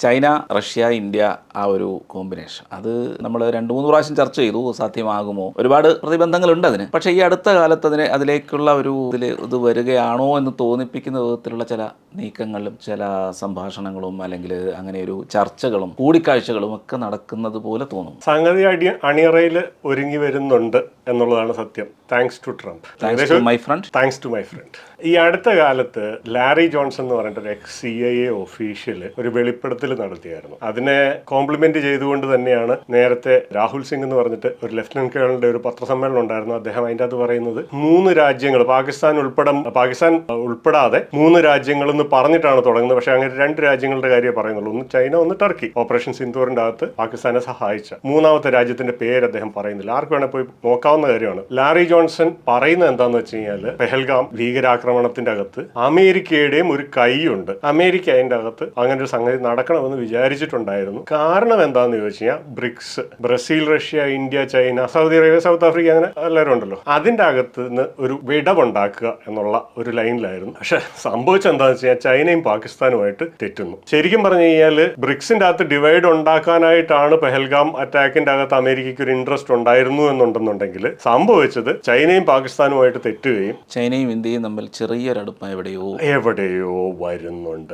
China, Russia, India ആ ഒരു combination അത് നമ്മൾ 2-3 പ്രാവശ്യം ചർച്ച ചെയ്തു. സാധ്യമാകുമോ? ഒരുപാട് പ്രതിബന്ധങ്ങളുണ്ട് അതിന്. പക്ഷേ ഈ അടുത്ത കാലത്ത് അതിലേക്കുള്ള ഒരു ഇത് വരികയാണോ എന്ന് തോന്നിപ്പിക്കുന്ന വിധത്തിലുള്ള ചില നീക്കങ്ങളും ചില സംഭാഷണങ്ങളും അല്ലെങ്കിൽ അങ്ങനെ ഒരു ചർച്ചകളും കൂടിക്കാഴ്ചകളും ഒക്കെ നടക്കുന്നത് പോലെ തോന്നും. സംഗതി അണിയറയിൽ ഒരുങ്ങി വരുന്നുണ്ട് എന്നുള്ളതാണ് സത്യം. Thanks to Trump. Thanks to my friend. ഈ അടുത്ത കാലത്ത് ലാരി ജോൺസൺ എന്ന് പറഞ്ഞിട്ട് ഒരു CIA ഒഫീഷ്യൽ ഒരു വെളിപ്പെടുത്തൽ നടത്തിയായിരുന്നു. അതിനെ കോംപ്ലിമെന്റ് ചെയ്തുകൊണ്ട് തന്നെയാണ് നേരത്തെ രാഹുൽ സിംഗ് എന്ന് പറഞ്ഞിട്ട് ഒരു ലഫ്റ്റനന്റ് കേണലിന്റെ ഒരു പത്രസമ്മേളനം ഉണ്ടായിരുന്നു. അദ്ദേഹം അതിൻ്റെ അത് പറയുന്നത് 3 രാജ്യങ്ങൾ പാകിസ്ഥാൻ ഉൾപ്പെടാതെ 3 രാജ്യങ്ങൾ എന്ന് പറഞ്ഞിട്ടാണ് തുടങ്ങുന്നത്. പക്ഷെ അങ്ങനെ 2 രാജ്യങ്ങളുടെ കാര്യമേ പറയുന്നുള്ളൂ. ഒന്ന് ചൈന, ഒന്ന് ടർക്കി. ഓപ്പറേഷൻ സിന്ദൂറിന്റെ അകത്ത് പാകിസ്ഥാനെ സഹായിച്ച 3ാമത്തെ രാജ്യത്തിന്റെ പേര് അദ്ദേഹം പറയുന്നില്ല. ആർക്ക് വേണേൽ പോയി നോക്കാവുന്ന കാര്യമാണ്. ലാരി ജോൺസൺ പറയുന്നത് എന്താണെന്ന് വെച്ച് കഴിഞ്ഞാൽ പെഹൽഗാം ഭീകരാക്രമണത്തിന്റെ അകത്ത് അമേരിക്കയുടെയും ഒരു കൈയുണ്ട്. അമേരിക്ക അതിന്റെ അകത്ത് അങ്ങനെ ഒരു സംഗതി നടക്കണമെന്ന് വിചാരിച്ചിട്ടുണ്ടായിരുന്നു. കാരണം എന്താണെന്ന് ചോദിച്ചു കഴിഞ്ഞാൽ BRICS, Brazil, Russia, India, China, Saudi Arabia, South Africa, അങ്ങനെ എല്ലാവരും ഉണ്ടല്ലോ. അതിന്റെ അകത്ത് നിന്ന് ഒരു വിടവുണ്ടാക്കുക എന്നുള്ള ഒരു ലൈനിലായിരുന്നു. പക്ഷെ സംഭവിച്ചത് എന്താണെന്ന് വെച്ച് കഴിഞ്ഞാൽ ചൈനയും പാകിസ്ഥാനുമായിട്ട് തെറ്റുന്നു. ശരിക്കും പറഞ്ഞു കഴിഞ്ഞാൽ ബ്രിക്സിന്റെ അകത്ത് ഡിവൈഡ് ഉണ്ടാക്കാനായിട്ടാണ് പെഹൽഗാം അറ്റാക്കിന്റെ അകത്ത് അമേരിക്കയ്ക്ക് ഒരു ഇൻട്രസ്റ്റ് ഉണ്ടായിരുന്നു എന്നുണ്ടെന്നുണ്ടെങ്കിൽ സംഭവിച്ചത് ചൈനയും പാകിസ്ഥാനുമായിട്ട് തെറ്റുകയും ചൈനയും ഇന്ത്യയും തമ്മിൽ ചെറിയൊരടുപ്പം എവിടെയോ വരുന്നുണ്ട്.